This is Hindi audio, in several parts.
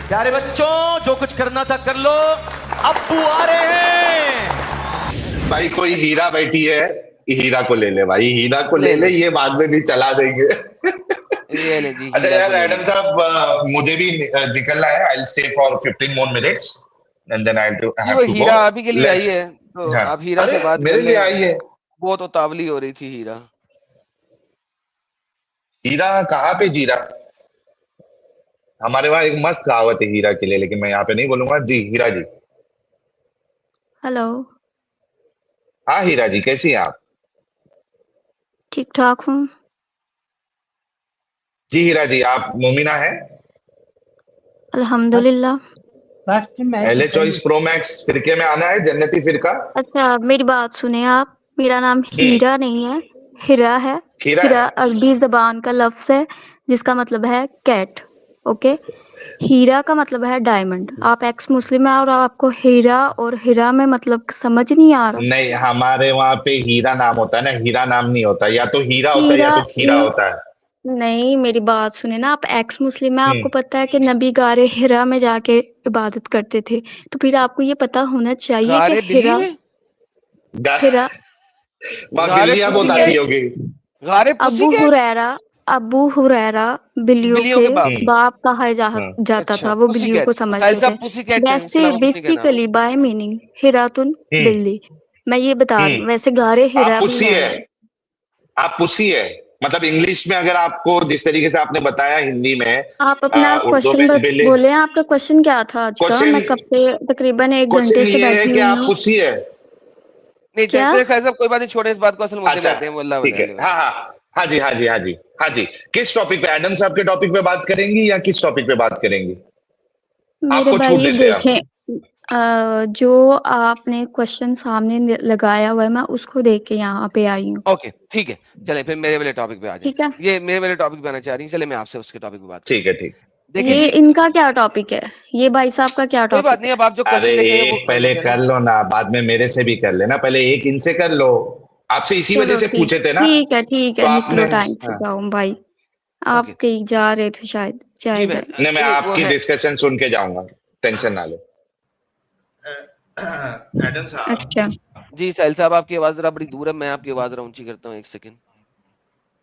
प्यारे बच्चों, जो कुछ करना था कर लो, अब्बू आ रहे हैं। भाई कोई हीरा बैठी है, हीरा को ले ले भाई, हीरा को ले ले ले, लो, ये बाद में भी चला देंगे। ये ले जी, अच्छा हीरा यार को ले एडम लो। साहब, मुझे भी निकलना है। I will stay for 15 more minutes and then I जी, हैव वो टू गो। हीरा आप ही के लिए आई लेट्स। है, तो हाँ, आप हीरा अरे से बात कर मेरे लिए लें। आई है। वो तो तावली हो रही थी हीरा। हीरा कहाँ पे जीरा? हमारे वहाँ एक मस्त कहावत है हीरा के लिए, लेकिन मैं यहाँ पे नहीं बोलूंगा। जी हीरा जी। हेलो। हाँ हीरा जी, कैसी हैं आप? ठीक ठाक हूँ। जी हीरा जी, आप मोमिना हैं? अल्हम्दुलिल्लाह। पहले चॉइस प्रो मैक्स फिरके में आना है, जन्नती फिरका। अच्छा, मेरी बात सुने आप। मेरा नाम हम्म। हीरा नहीं है, हिरा है। हीरा हिरा है। अरबी जबान का लफ्ज है जिसका मतलब है कैट। ओके। हीरा का मतलब है डायमंड। आप एक्स मुस्लिम है और आपको हीरा और हिरा में मतलब समझ नहीं आ रहा। नहीं, हमारे वहां पे हीरा नाम होता है ना, हीरा नाम नहीं होता। या तो हीरा होता है या हीरा तो खीरा होता है। नहीं, मेरी बात सुने ना। आप एक्स मुस्लिम है, आपको हम्म। पता है कि नबी गारे हिरा में जाके इबादत करते थे, तो फिर आपको ये पता होना चाहिए कि गारे बिल्ली हिरा में, हिरा वहां गारे बिल्लियां पुसी बहुत ये आती होगी। गारे पुसी अबू कैट, हुरैरा अबू हुरैरा बिल्लियों बिल्लियों के के बाप। बाप कहा हम्म। जाता अच्छा, था। वो पुसी बिल्लियों को कैट, साहिल समझते थे। साहब पुसी कैट कहने, इसके वैसे अलावा कुछ नहीं कहना। बेसिकली बाय मीनिंग हिरातुन हम्म। बिल्ली। मैं ये बता रही हूँ, हम्म। वैसे गारे आप हिरा भी पुस्सी है। है। आप पुस्सी है। मतलब इंग्लिश में अगर आपको जिस तरीके से आपने बताया, हिंदी में, आप अपना उर्दू क्वेश्चन में बिल्ली। बोले। आपका क्वेश्चन क्या था आज का? क्वेश्चन मैं कब से तकरीबन 1 घंटे क्वेश्चन से ये है बैठी कि हुई आप हूँ। पुस्सी है। नहीं क्या? चलिए साहिल साहब, कोई बात नहीं, छोड़े इस बात को, असल मुद्दे पे अच्छा, आते हैं। वो अल्लाह ठीक है। बताइए हाँ बताइए। हाँ। हाँ जी, हाँ जी, हाँ जी। हाँ जी। किस टॉपिक पे, एडम साहब के टॉपिक पे बात करेंगी या किस टॉपिक पे बात करेंगी? मेरे आपको छूट भाई देते हैं हम। देखें, जो आपने क्वेश्चन सामने लगाया हुआ है, मैं उसको देख के यहाँ पे आई हूँ। ओके ठीक है, चले फिर मेरे वाले टॉपिक पे आ जाए। ठीक है। ये मेरे वाले टॉपिक पे आना चाह रही हैं, चले मैं आपसे उसके टॉपिक पे बात ठीक करता है, हूँ। ठीक। देखें ये जी, इनका क्या टॉपिक है? ये भाई साहब का क्या कोई बात टॉपिक नहीं, है? अब आप जो अरे क्वेश्चन देखेंगे वो एक वो पहले लिखें कर ना। लो ना, बाद में मेरे से भी कर लेना। पहले एक इनसे कर लो। आपसे इसी वजह चलो से ठीक पूछे थे ना। ठीक है ठीक तो है। आपने। निकलो टाइम से हाँ। जाओ भाई। ओके आप कहीं जा रहे थे शायद, जी, जाए मैं जाए। नहीं, मैं नहीं वो आपकी है। डिस्कशन सुन के जाऊंगा। टेंशन ना लो। एडम साहब। अच्छा। जी साहिल साहब, आपकी आवाज जरा बड़ी दूर है, मैं आपकी आवाज जरा ऊंची करता हूँ। एक सेकंड,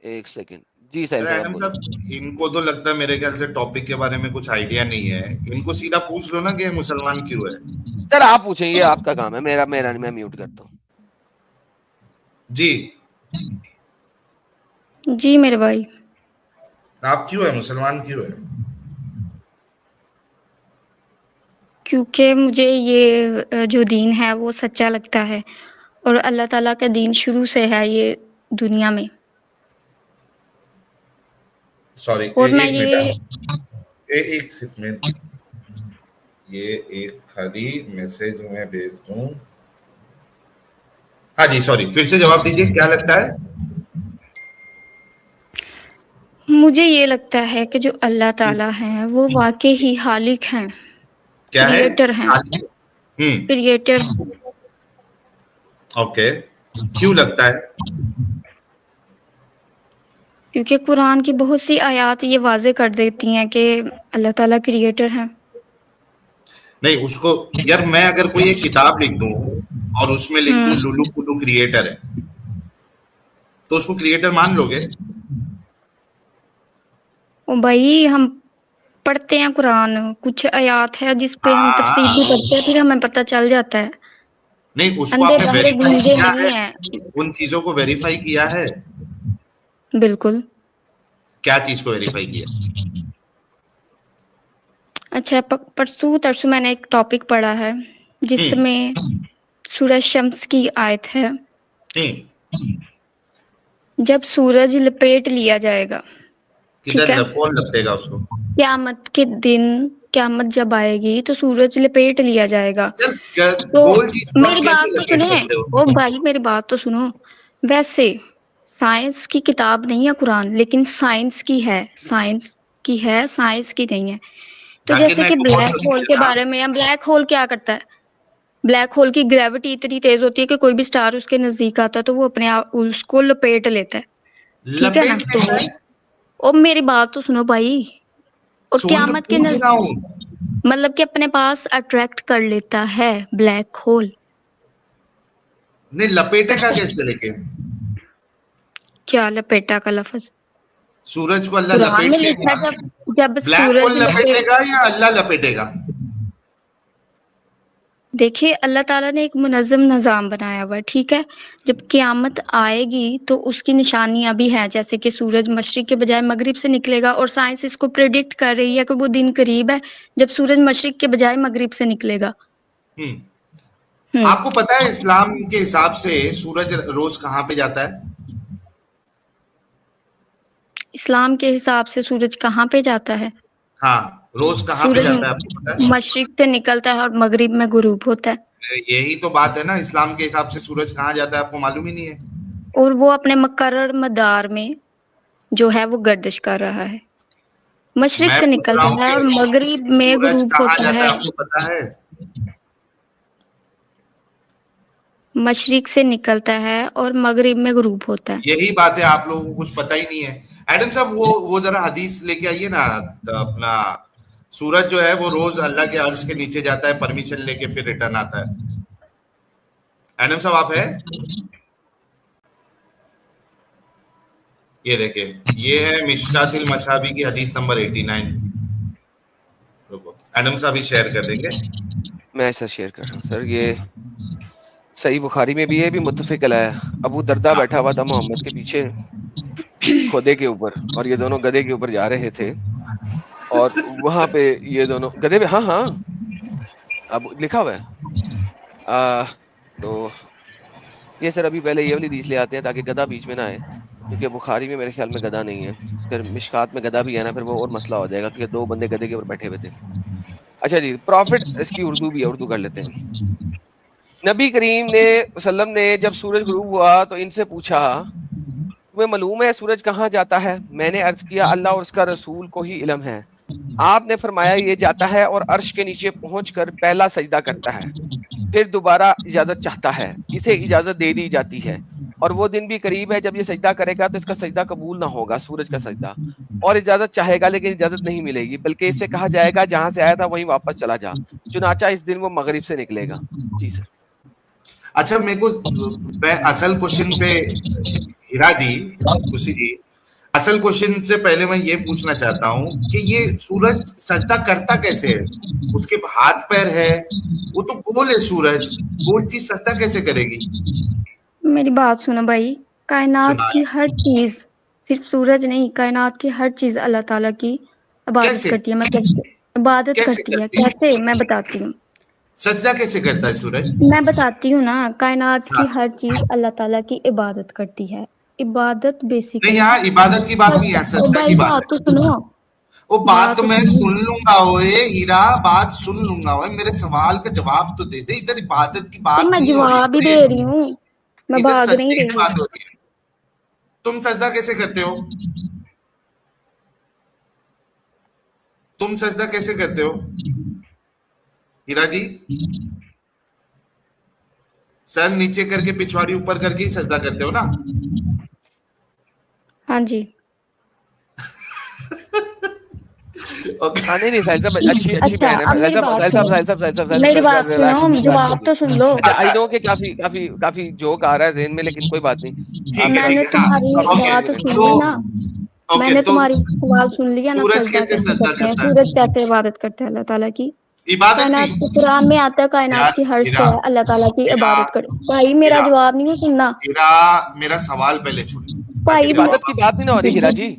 एक सेकंड। जी साहिल साहब, आप एडम बोलिए। साहब, इनको तो लगता है मेरे ख्याल से टॉपिक के बारे में कुछ आइडिया नहीं है। इनको सीधा पूछ लो ना कि ये मुसलमान क्यों है। सर आप पूछें, ये आपका काम है, मेरा मेरा नहीं, मैं म्यूट करता हूँ। जी। जी मेरे भाई। आप क्यों है, मुसलमान क्यों है? क्योंकि मुझे ये जो दीन है वो सच्चा लगता है, और अल्लाह ताला का दीन शुरू से है ये दुनिया में। सॉरी, और मैं एक ये मिनट। एक सिर्फ मिनट। ये एक खाली मैसेज मैं भेज दूं। हाँ जी, सॉरी, फिर से जवाब दीजिए, क्या लगता है? मुझे ये लगता है कि जो अल्लाह ताला हैं वो वाकई ही खालिक हैं, क्या है? क्रिएटर हैं, हम्म। क्रिएटर। ओके। क्यों लगता है? क्योंकि कुरान की बहुत सी आयत ये वाज़े कर देती हैं कि अल्लाह ताला क्रिएटर हैं। नहीं, उसको यार, मैं अगर कोई एक किताब लिख दूं और उसमें लिख दूं हुँ। लुलु पुलु क्रिएटर है, तो उसको क्रिएटर मान लोगे? ओ भाई, हम पढ़ते हैं कुरान, कुछ आयत है जिस पे हम तफसीर भी हाँ। पढ़ते हैं, फिर हमें पता चल जाता है। नहीं, उसको अंधे आपने बहरे वेरीफाई गूंगे किया नहीं है? है। उन चीजों को वेरीफाई किया है? बिल्कुल। क्या चीज को वेरीफाई किया? अच्छा, परसों तरसों मैंने एक टॉपिक पढ़ा है हम्म। जिसमें सूरज शम्स की आयत है। हम्म। जब सूरज लपेट लिया जाएगा, ठीक किधर है, कौन लपेगा उसको? क़यामत के दिन, क़यामत जब आएगी तो सूरज लपेट लिया जाएगा। यार, तो गोल चीज को आप मेरी बात कैसे तो लपेट सुने। सकते हो? ओ भाई, मेरी बात तो सुनो। वैसे साइंस की किताब नहीं है कुरान, लेकिन साइंस की है, साइंस की है, साइंस की नहीं है। तो जाकिर जैसे कि नाइक को बहुत ब्लैक होल सुनते के हैं ना। बारे में, ब्लैक होल क्या करता है? ब्लैक होल की ग्रेविटी इतनी तेज होती है कि कोई भी स्टार उसके नजदीक आता है तो वो अपने आप उसको लपेट लेता है। ठीक है ना? लपेट लेता है। तो ओ मेरी बात तो सुनो भाई। और सुन क़यामत के पूछ रहा नज़ हूँ। मतलब कि अपने पास अट्रैक्ट कर लेता है, ब्लैक होल। नहीं, लपेटेगा कैसे लेकिन? क्या लपेटा का लफ्ज? सूरज को अल्लाह कुरान लपेट में लिखा लेगा? है जब ब्लैक होल सूरज लपेटेगा या अल्लाह लपेटेगा? देखिए, अल्लाह ताला ने एक मुनज़्ज़म निज़ाम बनाया हुआ है, ठीक है? जब क़यामत आएगी तो उसकी निशानियाँ भी हैं, जैसे कि सूरज मशरिक़ के बजाय मगरिब से निकलेगा और साइंस इसको प्रेडिक्ट कर रही है कि वो दिन करीब है जब सूरज मशरिक़ के बजाय मगरिब से निकलेगा। आपको पता है इस्लाम के हिसाब से सूरज रोज कहाँ पे जाता है? इस्लाम के हिसाब से सूरज कहाँ पे जाता है? हाँ, रोज कहाँ पे सूरज जाता है आपको पता है? मशरिक़ से निकलता है और मगरिब में गुरूब होता है। यही तो बात है ना, इस्लाम के हिसाब से सूरज कहाँ जाता है आपको मालूम ही नहीं है। और वो अपने मुकर्रर मदार में जो है वो गर्दिश कर रहा है, मशरिक़ मैं से पूछ निकलता रहा हूँ है और कि मगरिब में सूरज गुरूब कहाँ होता जाता है है। आपको पता है? मशरिक़ से निकलता है और मगरिब में गुरूब होता है। यही बात है, आप लोगों को कुछ पता ही नहीं है। एडम साहब वो जरा हदीस लेके आइए ना, अपना सूरज जो है वो रोज अल्लाह के अर्श के नीचे जाता है, परमिशन लेके फिर रिटर्न आता है। एडम साहब आप है? ये देखिए, ये है मिशकातिल मसाबी की हदीस नंबर 89। रुको, एडम साहब ही शेयर कर देंगे। मैं ऐसा शेयर कर रहा हूँ सर। ये सही बुखारी में भी है, भी मुत्तफिक अलैह है। अबू दर्दा बैठा हुआ था मोहम्मद के पीछे खोदे के ऊपर, और ये दोनों गधे के ऊपर जा रहे थे, और वहां पे ये दोनों गधे पे, हाँ अब लिखा हुआ है। तो ये सर अभी पहले ये वाली हदीस ले आते हैं ताकि गधा बीच में ना आए, क्योंकि बुखारी में मेरे ख्याल में गधा नहीं है, फिर मिशकात में गधा भी है ना, फिर वो और मसला हो जाएगा क्योंकि दो बंदे गधे के ऊपर बैठे हुए थे। अच्छा जी, प्रॉफिट, इसकी उर्दू भी है, उर्दू कर लेते हैं। नबी करीम ने वसल्लम ने जब सूरज गुरूब हुआ तो इनसे पूछा, तुम्हें मालूम है सूरज कहाँ जाता है? मैंने अर्ज किया, अल्लाह और उसका रसूल को ही इल्म है। आपने फरमाया, ये जाता है और अर्श के नीचे पहुंचकर पहला सजदा करता है, फिर दोबारा इजाजत चाहता है, इसे इजाजत दे दी जाती है, और वो दिन भी करीब है जब ये सजदा करेगा तो इसका सजदा कबूल ना होगा, सूरज का सजदा, और इजाजत चाहेगा लेकिन इजाजत नहीं मिलेगी, बल्कि इससे कहा जाएगा जहां से आया था वहीं वापस चला जा, चुनाचा इस दिन वो मगरिब से निकलेगा। जी सर। अच्छा, मेरे को असल क्वेश्चन पे हीरा जी, खुशी जी, असल क्वेश्चन से पहले मैं ये पूछना चाहता हूँ कि ये सूरज सजदा करता कैसे है? उसके हाथ पैर है, वो तो गोल है सूरज, गोल चीज सजदा कैसे करेगी? मेरी बात सुनो भाई, कायनात की हर चीज, सिर्फ सूरज नहीं, कायनात की हर चीज अल्लाह ताला की इबादत करती है। मतलब इबादत करती है कैसे, मैं बताती हूँ। सजदा कैसे करता है सूरज? मैं बताती हूँ ना, कायनात की हर चीज अल्लाह ताला की इबादत करती है। इबादत बेसिकली नहीं, यहाँ इबादत की बात नहीं है, सजदा की बात है। तो सुनो, वो बात तो मैं सुन लूंगा, ओए हीरा, बात सुन लूंगा, ओए मेरे सवाल का जवाब तो दे दे। इधर इबादत की बात मैं नहीं हो रही, जवाब ही दे रही हूँ, मैं इधर भाग नहीं सजदे की बात रही। हो रही है। तुम सजदा कैसे करते हो? तुम सजदा कैसे करते हो हीरा जी? सर नीचे करके पिछवाड़ी ऊपर करके ही सजदा करते हो ना? हाँ जी। हाँ नहीं साहिल साहब, अच्छी बहन है। मेरी बात सुनो, जवाब तो सुन लो। आई नो कि काफी जोक आ रहा है ज़हन में, लेकिन कोई बात नहीं। मैंने तुम्हारी बात सुन ली ना, मैंने तुम्हारी सवाल सुन लिया ना। सूरज कैसे सजदा करता है? सूरज कैसे इबादत करता है अल्लाह ताला की? इबादत कायनात नहीं, के कुरान में आता है, कायनात की हर शय अल्लाह ताला की इबादत कर। भाई मेरा जवाब नहीं सुनना। मेरा सवाल पहले सुन। भाई इबादत की बात नहीं ना हो रही हीरा जी,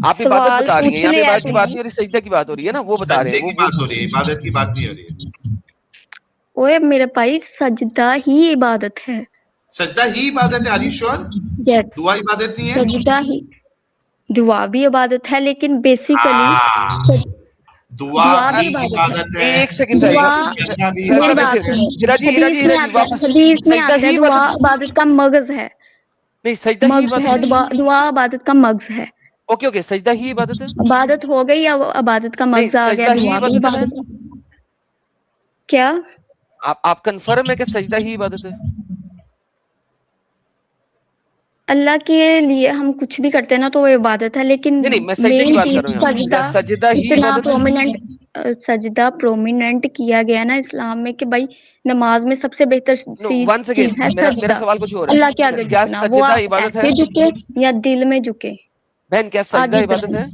आप इबादत बता रही हैं, यहाँ पे इबादत की बात नहीं हो रही, सजदा की बात हो रही है ना, वो बता रहे हैं। वो बात हो रही है, इबादत की बात नहीं हो रही है। ओए मेरे भाई, सजदा ही इबादत है। सजदा ही इबादत है? Are you sure? दुआ इबादत नहीं है? सजदा ही, दुआ भी इबादत है, लेकिन बेसिकली दुआ भी इबादत है। एक सेकंड हीरा जी वापस, सजदा ही इबादत का मगज है। नहीं, सजदा ही इबादत है, दुआ इबादत का मगज है। ओके, सजदा ही इबादत है। इबादत हो गई या इबादत का मगज आ गया? दुआ भी इबादत है। क्या आप कंफर्म है कि सजदा ही इबादत है? अल्लाह के लिए हम कुछ भी करते हैं ना तो वो इबादत है, लेकिन नहीं मैं सजदे की बात कर रहा हूँ। सजदा ही इबादत है। सजदा प्रोमिनेंट किया गया ना इस्लाम में कि भाई नमाज में सबसे बेहतर once again, चीज है मेरा सजदा। सवाल कुछ और है। अल्लाह के आगे क्या झुकना, वो सजदा आप इबादत है? ऐसे झुके या दिल में झुके। बहन क्या सजदा आदि इबादत तरह। है?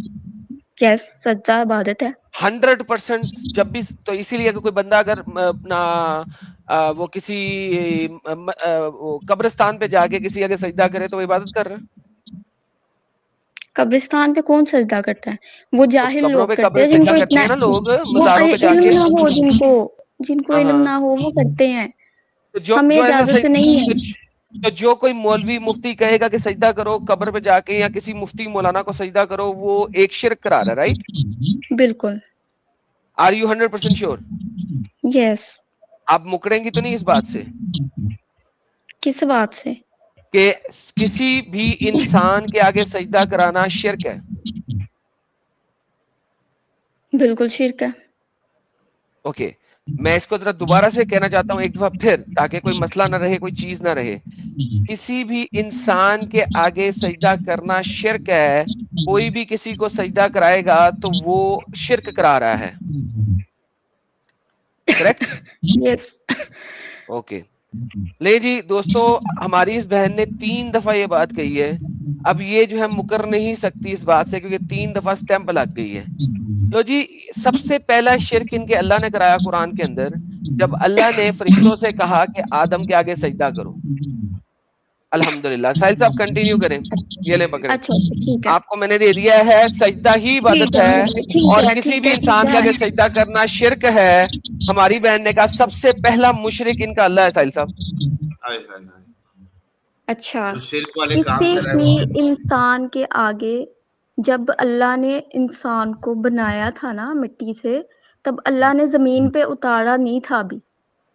क्या सजदा इबादत है? 100% जब भी, तो इसीलिए अगर कोई बंदा अगर अपना वो किसी वो कब्रिस्तान पे जाके किसी आगे सजदा करे तो वो इबादत कर रहा है। कब्रिस्तान पे कौन सजदा करता है? वो जाहिल कब्रों लोग पे करते कब्र हैं सजदा जिनको करते इतना हैं ना लोग वो मज़ारों पे जाके। इल्म ना हो, जिनको हाँ, इल्म हाँ। ना हो वो करते हैं। तो जो हमें जो ऐसा इजाजत नहीं है। तो जो कोई मौलवी मुफ्ती कहेगा कि सजदा करो कब्र पे जाके या किसी मुफ्ती मौलाना को सजदा करो, वो एक शिरक करा रहा है, राइट? बिल्कुल। Are you 100% sure? यस। आप मुकरेंगी तो नहीं इस बात से किस बात से? कि किसी भी इंसान के आगे सजदा कराना शिरक है? बिल्कुल शिरक है। ओके, मैं इसको जरा दोबारा से कहना चाहता हूं एक दफा फिर, ताकि कोई मसला ना रहे, कोई चीज ना रहे। किसी भी इंसान के आगे सजदा करना शिरक है। कोई भी किसी को सजदा कराएगा तो वो शिरक करा रहा है, करेक्ट? यस। ओके, ले जी दोस्तों, हमारी इस बहन ने 3 दफा ये बात कही है। अब ये जो है मुकर नहीं सकती इस बात से, क्योंकि 3 दफा स्टैंप लग गई है। लो जी, सबसे पहला शिरक इनके अल्लाह ने कराया कुरान के अंदर, जब अल्लाह ने फरिश्तों से कहा कि आदम के आगे सजदा करो। अल्हम्दुलिल्लाह। साहिल साहब कंटिन्यू करें, ये ले पकड़े। अच्छा ठीक है। आपको मैंने दे दिया है, सजदा ही इबादत है और किसी भी इंसान के आगे सजदा करना शिरक है। हमारी बहन ने कहा सबसे पहला मुशरिक इनका अल्लाह है। साहिल साहब, हाय हाय हाय, अच्छा, जो शिरक वाले काम कर रहा है किसी वो। भी इंसान के आगे जब अल्लाह ने इंसान को बनाया था ना मिट्टी से, तब अल्लाह ने जमीन पे उतारा नहीं था अभी,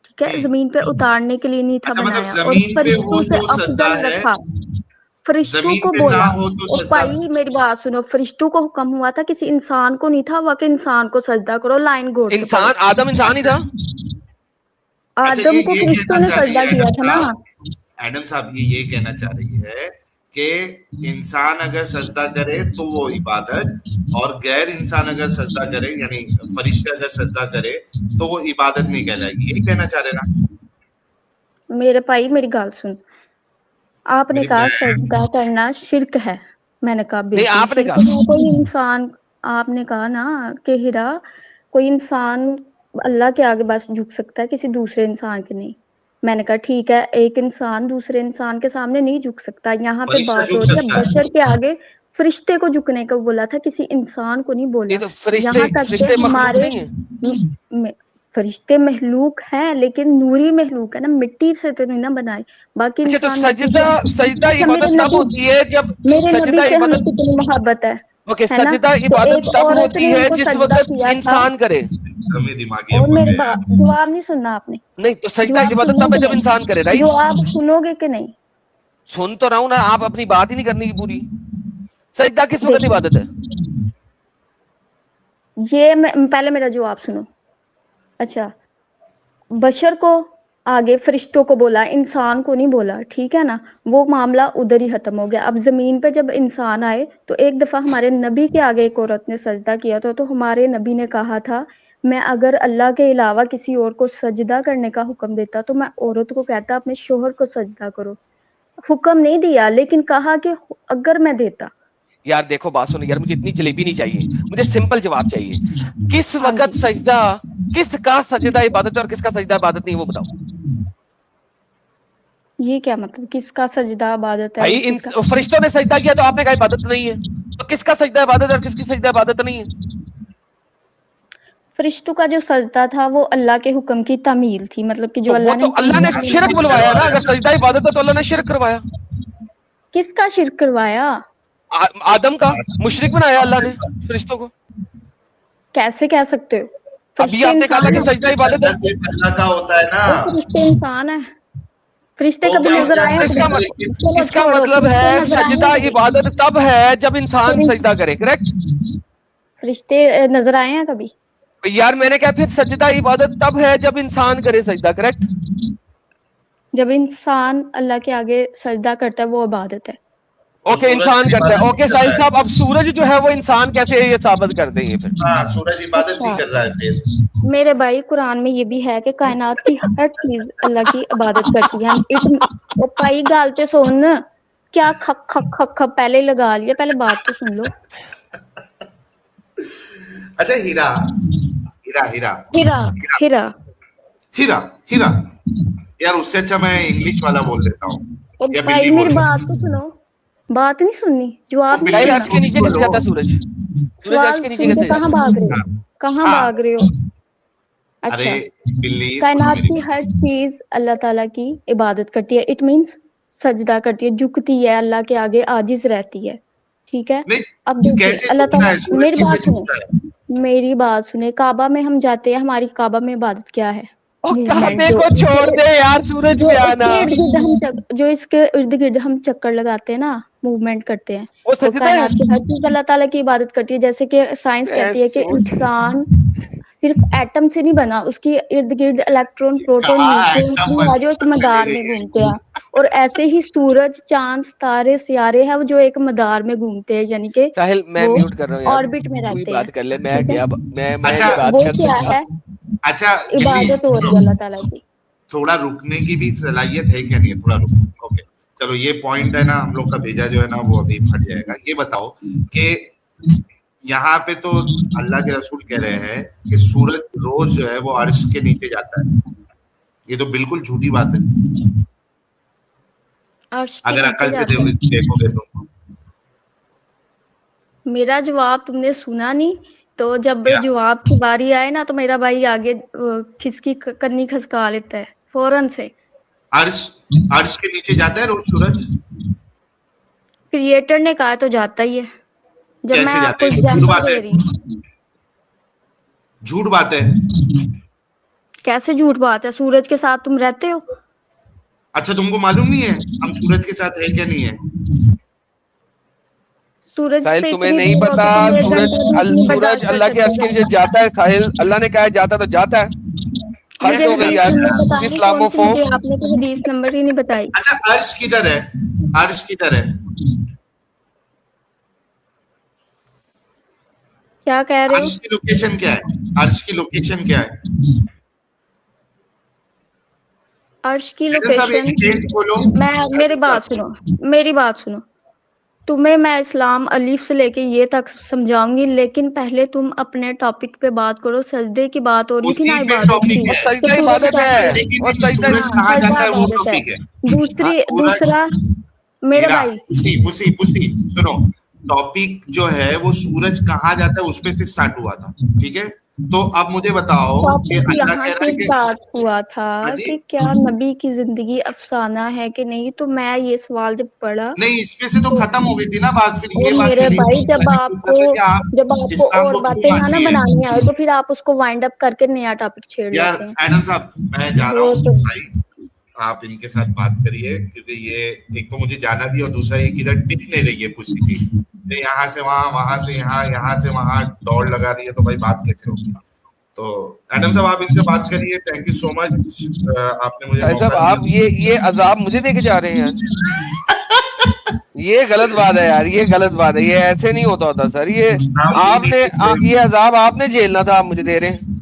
ठीक है? जमीन पे उतारने के लिए नहीं था अच्छा, मतलब बनाया, और जमीन पे हो फरिश्तों से तो सजदा अफजल है, रखा। फरिश्तों जमीन को पे ना बोला, हो तो और सजदा। भाई मेरी बात सुनो, फरिश्तों को हुक्म हुआ था, किसी इंसान को नहीं था हुआ कि इंसान को सजदा करो, लाइन गौर से इंसान पढ़ो। आदम इंसान ही था। अच्छा, आदम को ये फरिश्तों कहना ने चाह रही सजदा है किया था ना। एडम साहब, ये कहना चाह रही है कि इंसान अगर सजदा करे तो वो इबादत, और गैर इंसान अगर सजदा करे यानी फरिश्ते अगर सजदा करे तो वो इबादत नहीं कहलाएगी, यही कहना चाह रहे ना? मेरे भाई मेरी गाल सुन, आपने मेरी कहा बहन, सजदा करना शिरक है, मैंने कहा नहीं, बिल्कुल आपने शिरक कहा। है। कोई इंसान, आपने कहा ना कि हिरा, कोई इंसान अल्लाह के आगे बस झुक सकता है, किसी दूसरे इंसान के नहीं। मैंने कहा ठीक है, एक इंसान दूसरे इंसान के सामने नहीं झुक सकता। यहाँ पे फरिश्ता बात झुक हो रही है सकता है। बशर के आगे, फरिश्ते को झुकने को बोला था, किसी इंसान को नहीं ये बोला। तो फरिश्ते यहाँ तक फरिश्ते कि मखलूक हमारे नहीं है। फरिश्ते महलूक हैं, लेकिन नूरी महलूक है ना, मिट्टी से तो नहीं ना बनाए। बाकी अच्छा, तो इंसान मिट्टी सजदा से। सजदा अच्छा, इबादत तब होती है जब मेरे नबी सजदा से हमें इबादत कितनी मोहब्बत है ओके, है ना? सजदा तो इबादत एक तब औरत होती ने है उनको जिस सजदा वक्त किया था, इंसान करे। हमें दिमागी और अब मेरे गए। जवाब नहीं सुनना आपने। नहीं तो सजदा जवाब इबादत तब है सुनोगे जब इंसान करे, नहीं, राइट? जवाब सुनोगे कि नहीं? सुन तो रहा हूं ना, आप अपनी बात ही नहीं करनी की पूरी। सजदा किस वक्त देखिए, इबादत है? पहले मेरा जवाब सुनो। अच्छा, बशर को आगे फरिश्तों को बोला, इंसान को नहीं बोला, ठीक है ना? वो मामला उधर ही खत्म हो गया। अब जमीन पे जब इंसान आए तो एक दफा हमारे नबी के आगे एक औरत ने सजदा किया था, तो हमारे नबी ने कहा था, मैं अगर अल्लाह के अलावा किसी और को सजदा करने का हुक्म देता तो मैं औरत को कहता अपने शोहर को सजदा करो। हुक्म नहीं दिया, लेकिन कहा कि अगर मैं देता। यार देखो, बात सुनो यार, मुझे इतनी जलेबी नहीं चाहिए, मुझे सिंपल जवाब चाहिए। किस हाँ वक्त जी। सजदा, किसका सजदा इबादत है और किसका सजदा इबादत नहीं, वो बताओ ये क्या मतलब, किसका सजदा इबादत है भाई। और इन किसका? फरिश्तों ने सजदा किया तो आपने कहा इबादत नहीं है, तो किसका सजदा इबादत है और किसकी सजदा इबादत नहीं है? फरिश्तों का जो सजदा था वो अल्लाह के हुक्म की तामील थी, मतलब कि जो तो वो अल्लाह तो ने अल्लाह ने शिरक बुलवाया ना। अगर सजदा इबादत है तो अल्लाह ने शिरक करवाया। किसका शिरक करवाया? आदम का मुशरिक बनाया अल्लाह ने फरिश्तों को। कैसे कह सकते हो? अभी फरिश्ते आपने कहा था इंसान कि है। सजदा इबादत है। सिर्फ अल्लाह का होता है ना। वो फरिश्ते इंसान है। फरिश्ते तो कभी क्या नजर आए हैं? इसका चलो इसका छोड़ो, मतलब फरिश्ते है नजर आए हैं सजदा कभी? इबादत तब है जब इंसान सजदा करे, करेक्ट? फरिश्ते नजर आए हैं कभी? यार मैंने कहा फिर सजदा इबादत तब है जब इंसान करे सजदा, करेक्ट? जब इंसान अल्लाह के आगे सजदा करता है वो इबादत है। ओके, इंसान करता है। ओके साहिल साहब, अब सूरज जो है वो इंसान कैसे ये साबित कर देंगे फिर? हाँ, सूरज इबादत भी कर रहा है फिर। मेरे भाई कुरान में ये भी है कि कायनात की हर चीज अल्लाह की इबादत करती है। ओ भाई गाल तो सुन, क्या खप खप खप खप पहले लगा लिया, पहले बात तो सुन लो। अच्छा, हीरा हीरा हीरा हीरा हीरा हीरा हीरा यार, उससे अच्छा मैं इंग्लिश वाला बोल देता हूँ ओ या भाई बिल्ली मेरी बोल बात तो सुनो, बात नहीं सुननी, जवाब नहीं साहिल देना। अर्श के नीचे कैसे जाता सूरज? सूरज अर्श सवाल के नीचे सुन के कैसे कहाँ जाता? भाग रहे हो, कहाँ हाँ। भाग रहे हो? अरे अच्छा, बिल्ली, सुनो कायनात मेरी की बात। हर चीज अल्लाह ताला की इबादत करती है। इट मीन्स सजदा करती है, झुकती है, अल्लाह के आगे आजिज रहती है। ठीक है, नहीं, अब देखिए कैसे अल्लाह झुकता ताला, है सूरज, मेरी बात कैसे सुने, झुकता है? मेरी बात सुने। काबा में हम जाते हैं, हमारी काबा में इबादत क्या है? ओ मूवमेंट। काबे को छोड़ दे यार, सूरज जो पे आना। इसके इर्द गिर्द जो इसके इर्द गिर्द हम चक्कर लगाते हैं ना, मूवमेंट करते हैं, वो तो सजदा है। कायनात की हर चीज अल्लाह ताला की इबादत करती है। जैसे कि साइंस कहती है कि इंसान सिर्फ एटम से नहीं बना, उसकी इर्द गिर्द इलेक्ट्रॉन, प्रोटॉन, कहाँ न्यूट्रॉन एटम भी है जो एक मदार में घूमते हैं। और ऐसे ही सूरज, चांद, तारे, सियारे हैं जो एक मदार में घूमते हैं, यानी कि साहिल मैं वो म्यूट कर रहा हूँ यार, ऑर्बिट में तू ही रहते बात हैं। कर ले, मैं ठीक है? क्या मैं अच्छा, नहीं बात वो कर क्या सकता। है? अच्छा बिल्ली, इबादत हो रही है सुनो, अल्लाह ताला की। थोड़ा रुकने की भी सलाहियत है क्या? नहीं है, थोड़ा रुको। ओके, चलो, ये पॉइंट है ना, हम लोग का भेजा जो है ना वो अभी फट जाएगा। ये बताओ कि यहाँ पे तो अल्लाह के रसूल कह रहे हैं कि सूरज रोज जो है वो अर्श के नीचे जाता है। ये तो बिल्कुल झूठी बात है अर्श के अगर नीचे अकल से जाता है। देखोगे तो। मेरा जवाब तुमने सुना नहीं, तो जब क्या? जवाब की बारी आए ना तो मेरा भाई आगे खिसकी कन्नी खसका लेता है फौरन से। अर्श अर्श के नीचे जाता है रोज सूरज? क्रिएटर ने कहा तो जाता ही है। जब मैं कैसे जाता आपको है? झूठ एग्जांपल बात दे है, रही हूँ। झूठ बात है। कैसे झूठ बात है? सूरज के साथ तुम रहते हो। अच्छा, तुमको मालूम नहीं है हम सूरज के साथ है क्या नहीं है? सूरज साहिल से तुम्हें इतनी नहीं दूर पता, होके तुम 1 सूरज घंटे भी नहीं सूरज बर्दाश्त कर अल्लाह के अर्श के नीचे सकते। जाता है साहिल, अल्लाह ने कहा है जाता तो जाता है। हद मुझे हो गई हदीस यार, नंबर बतानी, कौन सी? इस्लामोफोब। मुझे आपने तो हदीस नंबर ही नहीं बताई। अच्छा, अर्श किधर है? अर्श किधर है? क्या कह रहे हो? अर्श की लोकेशन क्या है? अर्श की लोकेशन क्या है? अर्श की मैडम साहब, एक लोकेशन, पेज खोलो। मेरी बात सुनो, मेरी बात सुनो। तुम्हें मैं इस्लाम अलीफ से लेके ये तक समझाऊंगी, लेकिन पहले तुम अपने टॉपिक पे बात करो। सजदे की बात हो रही थी उसी ना, पे इबादत टॉपिक की। और है, सजदा इबादत है, लेकिन और ये सजदा सूरज कहाँ सजदा जाता है वो इबादत है। टॉपिक है। दूसरा मेरे हीरा, भाई, उसी सुनो, टॉपिक जो है वो सूरज कहाँ जाता है उस पे से स्टार्ट हुआ था। ठीक है, तो अब मुझे बताओ कि टॉपिक अल्लाह यहाँ कह रहा से है कि स्टार्ट हुआ था हाँ जी, कि क्या नबी की जिंदगी अफसाना है कि नहीं। तो मैं ये सवाल जब पढ़ा नहीं, इस पे से तो तो खत्म हो गई थी ना बात, फिर ये ओ बात मेरे चली भाई, थी। मैंने पूछा था कि आप इस्लाम और को क्यों बातें ना मानती है? बनानी आए तो फिर आप उसको वाइंड अप करके नया टॉपिक छेड़ यार लेते हैं। एडम साहब, मैं जा रहा वो हूँ तो भाई, आप इनके साथ बात करिए, क्योंकि ये एक तो मुझे जाना भी, और दूसरा ये किधर टिक नहीं रही है कुछ चीज, तो यहाँ से वहां, वहां से यहाँ, यहाँ से वहां दौड़ लगा रही है, तो भाई बात कैसे होगी? तो एडम साहब, आप इनसे बात करिए। थैंक यू सो मच, आपने मुझे साहिल साहब मौका आप दिया। ये अजाब मुझे देके जा रहे हैं यार। ये गलत बात है यार, ये गलत बात है, ये ऐसे नहीं होता सर। ये ये अजाब आपने झेलना था, आप मुझे दे रहे हैं।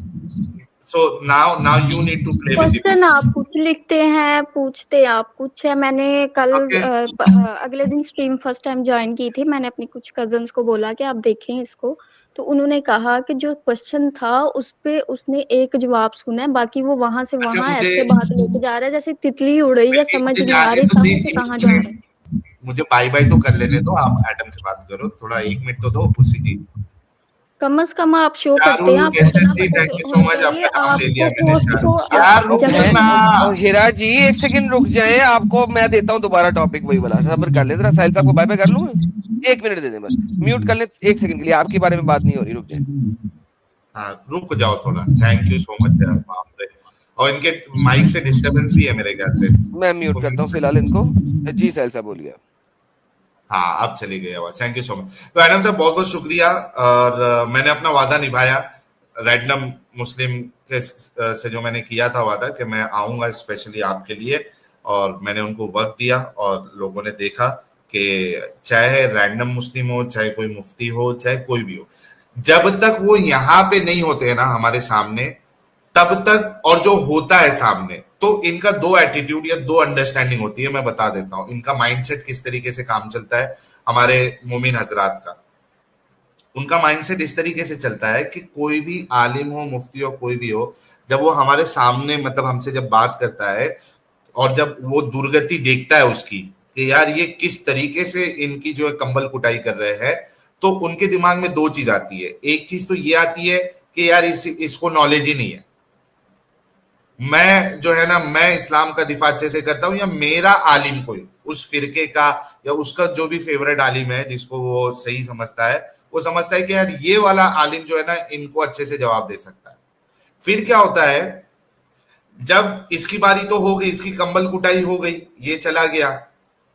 So now you need to play with the question आप कुछ लिखते हैं, पूछते आप कुछ है। मैंने कल अगले दिन स्ट्रीम फर्स्ट टाइम ज्वाइन की थी। मैंने अपनी कुछ कजन्स को बोला कि आप देखें इसको, तो उन्होंने कहा कि जो क्वेश्चन था उस पे उसने एक जवाब सुना है, बाकी वो वहां से अच्छा, वहां मुझे ऐसे बात लेके जा रहा है जैसे तितली उड़ रही है, समझ नहीं आ रही तो कहाँ से कहाँ जा रहा है। मुझे बाय बाय तो कर लेने दो, आप एडम से बात करो, थोड़ा 1 मिनट तो दो खुशी जी। कम से कम आप शो चारू, करते हैं, आपको कैसे इतना जी, पता थैंक यू सो होना मच, चाहिए। आपका नाम ले लिया आपको मैंने। पोस्ट चारू को यार, रुक जब ना। और हीरा जी एक सेकंड रुक जाए, आपको मैं देता हूँ दोबारा टॉपिक वही वाला, सब्र कर ले जरा। साहिल साहब को बाय बाय कर लूँ, 1 मिनट दे दें बस, म्यूट कर ले 1 सेकंड के लिए, आपके बारे में बात नहीं हो रही, रुक जाए। हाँ, रुक जाओ थोड़ा, थैंक यू सो मच यार, बाप रे। और इनके माइक से डिस्टरबेंस भी है मेरे ख्याल से। मैं म्यूट करता हूँ फिलहाल इनको। जी साहिल साहब बोलिए। हाँ, अब चली गई आवाज, थैंक यू सो मच। तो एडम साहब, बहुत बहुत शुक्रिया, और मैंने अपना वादा निभाया रैंडम मुस्लिम के से, जो मैंने किया था वादा कि मैं आऊंगा स्पेशली आपके लिए, और मैंने उनको वक्त दिया और लोगों ने देखा, कि चाहे रैंडम मुस्लिम हो, चाहे कोई मुफ्ती हो, चाहे कोई भी हो, जब तक वो यहाँ पे नहीं होते हैं ना हमारे सामने, तब तक, और जो होता है सामने, तो इनका दो एटीट्यूड या दो अंडरस्टैंडिंग होती है। मैं बता देता हूं इनका माइंडसेट किस तरीके से काम चलता है। हमारे मोमिन हजरात का, उनका माइंडसेट इस तरीके से चलता है कि कोई भी आलिम हो, मुफ्ती हो, कोई भी हो, जब वो हमारे सामने मतलब हमसे जब बात करता है और जब वो दुर्गति देखता है उसकी कि यार ये किस तरीके से इनकी जो है कंबल कुटाई कर रहे हैं, तो उनके दिमाग में दो चीज आती है। एक चीज तो ये आती है कि यार इसको नॉलेज ही नहीं है, मैं जो है ना, मैं इस्लाम का दिफा अच्छे से करता हूं, या मेरा आलिम कोई उस फिरके का या उसका जो भी फेवरेट आलिम है जिसको वो सही समझता है, वो समझता है कि यार ये वाला आलिम जो है ना इनको अच्छे से जवाब दे सकता है। फिर क्या होता है, जब इसकी बारी तो हो गई, इसकी कंबल कुटाई हो गई, ये चला गया,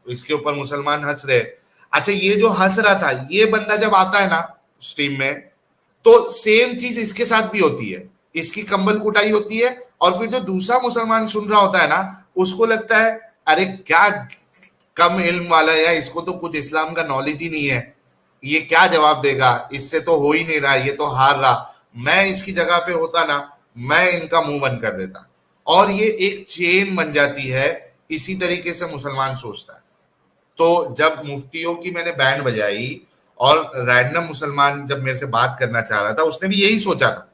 इसके ऊपर मुसलमान हंस रहे। अच्छा, ये जो हंस रहा था, ये बंदा जब आता है ना स्ट्रीम में, तो सेम चीज इसके साथ भी होती है, इसकी कंबल कुटाई होती है, और फिर जो दूसरा मुसलमान सुन रहा होता है ना, उसको लगता है अरे क्या कम इल्म वाला है, इसको तो कुछ इस्लाम का नॉलेज ही नहीं है, ये क्या जवाब देगा, इससे तो हो ही नहीं रहा, ये तो हार रहा। मैं इसकी जगह पे होता ना, मैं इनका मुंह बंद कर देता। और ये एक चेन बन जाती है, इसी तरीके से मुसलमान सोचता है। तो जब मुफ्तियों की मैंने बैंड बजाई और रैंडम मुसलमान जब मेरे से बात करना चाह रहा था, उसने भी यही सोचा था,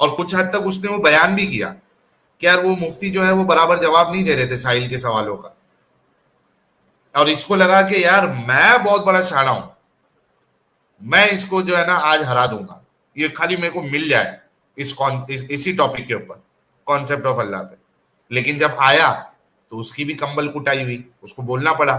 और कुछ हद तक उसने वो बयान भी किया कि यार वो मुफ्ती जो है वो बराबर जवाब नहीं दे रहे थे साहिल के सवालों का, और इसको लगा कि यार मैं बहुत बड़ा शाना हूं, मैं इसको जो है ना आज हरा दूंगा, ये खाली मेरे को मिल जाए इसी टॉपिक के ऊपर, कॉन्सेप्ट ऑफ अल्लाह पे। लेकिन जब आया तो उसकी भी कंबल कुटाई हुई, उसको बोलना पड़ा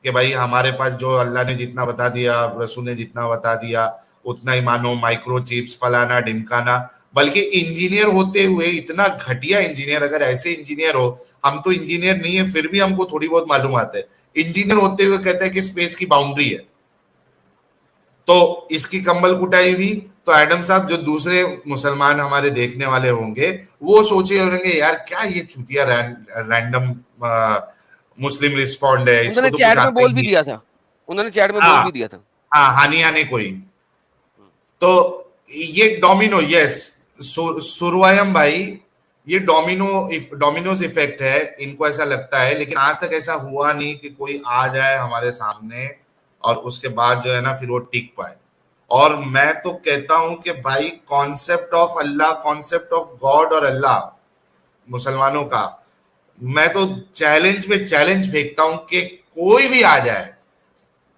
कि भाई हमारे पास जो अल्लाह ने जितना बता दिया, रसूल ने जितना बता दिया, उतना ही मानो, माइक्रोचिप्स फलाना ढिमकाना। बल्कि इंजीनियर होते हुए इतना घटिया इंजीनियर, अगर ऐसे इंजीनियर हो, हम तो इंजीनियर नहीं है फिर भी हमको थोड़ी बहुत मालूम आता है, इंजीनियर होते हुए कहते हैं कि स्पेस की बाउंड्री है, तो इसकी कंबल कुटाई हुई। तो एडम साहब, जो दूसरे मुसलमान हमारे देखने वाले होंगे, वो सोचे होंगे यार क्या ये चूतिया रैंडम मुस्लिम रिस्पॉन्ड है, इसको उन्होंने तो चैट कुछ में आता बोल ही भी नहीं। दिया था, उन्होंने चैट में हाँ, बोल भी दिया था। हाँ, हानिया ने कोई, तो ये डोमिनो, यस सुरवायम भाई, ये डोमिनोज इफेक्ट है, इनको ऐसा लगता है। लेकिन आज तक ऐसा हुआ नहीं कि कोई आ जाए हमारे सामने और उसके बाद जो है ना फिर वो टिक पाए। और मैं तो कहता हूं कि भाई concept of Allah, concept of God और अल्लाह मुसलमानों का, मैं तो चैलेंज पे चैलेंज फेंकता हूं कि कोई भी आ जाए,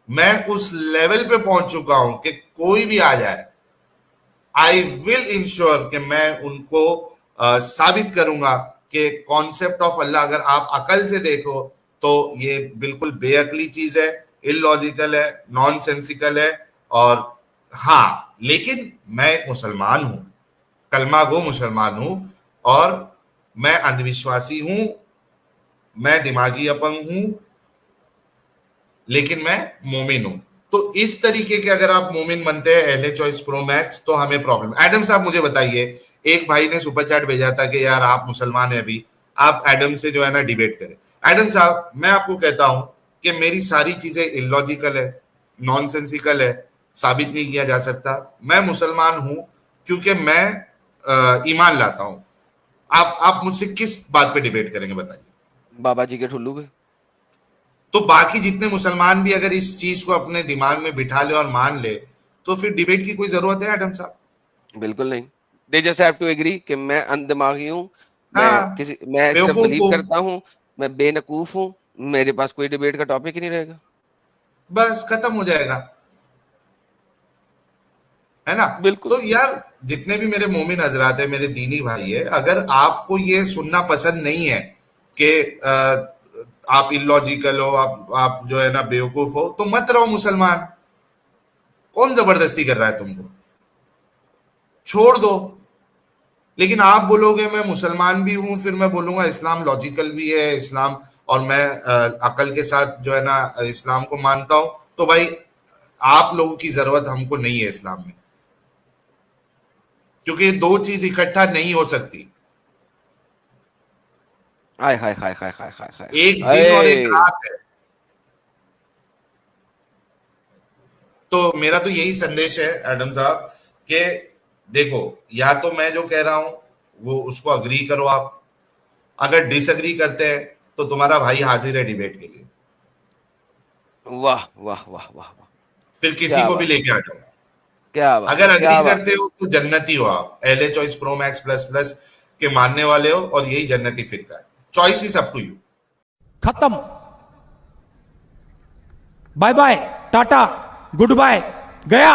मैं उस लेवल पे पहुंच चुका हूं कि कोई भी आ जाए, आई विल इंश्योर कि मैं उनको साबित करूंगा कि कॉन्सेप्ट ऑफ अल्लाह अगर आप अकल से देखो तो ये बिल्कुल बेअकली चीज है, इलॉजिकल है, नॉनसेंसिकल है। और हाँ, लेकिन मैं एक मुसलमान हूं, कलमा गो मुसलमान हूं, और मैं अंधविश्वासी हूं, मैं दिमागी अपंग हूं, लेकिन मैं मोमिन हूं। तो इस तरीके के अगर आप मोमिन बनते हैं एलए चॉइस प्रो मैक्स, तो हमें प्रॉब्लम। एडम साहब मुझे बताइए, एक भाई ने सुपर चैट भेजा था कि यार आप मुसलमान हैं अभी, आप एडम से जो है ना डिबेट करें। एडम साहब, मैं आपको कहता हूं कि मेरी सारी चीजें इलॉजिकल है, नॉनसेंसिकल है, साबित नहीं किया जा सकता। मैं मुसलमान हूं क्योंकि मैं ईमान लाता हूं। आप मुझसे किस बात पे डिबेट करेंगे बताइए? बाबा जी के ठुल्लू पे। तो बाकी जितने मुसलमान भी अगर इस चीज को अपने दिमाग में बिठा ले और मान ले, तो फिर डिबेट की कोई जरूरत है एडम साहब? बिल्कुल नहीं। They just have to agree कि मैं अंधदिमागी हूँ, हाँ, मैं सिर्फ बेवकूफ बिलीव हूं, करता हूँ, मैं बेनकूफ हूँ, मेरे पास कोई डिबेट का टॉपिक ही नहीं रहेगा, बस खत्म हो जाएगा, है ना? बिल्कुल। तो यार जितने भी मेरे मोमिन हजरात है, मेरे दीनी भाई है, अगर आपको ये सुनना पसंद नहीं है कि आप इलॉजिकल हो, आप जो है ना बेवकूफ हो, तो मत रहो मुसलमान। कौन जबरदस्ती कर रहा है तुमको? छोड़ दो। लेकिन आप बोलोगे मैं मुसलमान भी हूं, फिर मैं बोलूंगा इस्लाम लॉजिकल भी है, इस्लाम, और मैं अकल के साथ जो है ना इस्लाम को मानता हूं, तो भाई आप लोगों की जरूरत हमको नहीं है इस्लाम में, क्योंकि दो चीज इकट्ठा नहीं हो सकती। हाय हाय हाय हाय हाय हाय हाय, एक दिन और एक रात है। तो मेरा तो यही संदेश है एडम साहब कि देखो, या तो मैं जो कह रहा हूं वो उसको अग्री करो आप, अगर डिसएग्री करते हैं तो तुम्हारा भाई हाजिर है डिबेट के लिए। वाह वाह वाह वाह वाह, फिर किसी को भी लेके आ जाओ। क्या बात, अगर क्या अग्री बात। करते हो तो जन्नती हो आप, LA choice pro max plus plus के मानने वाले हो, और यही जन्नती फिरका है। Choice is up to you. खत्म, bye bye, tata, goodbye, गया।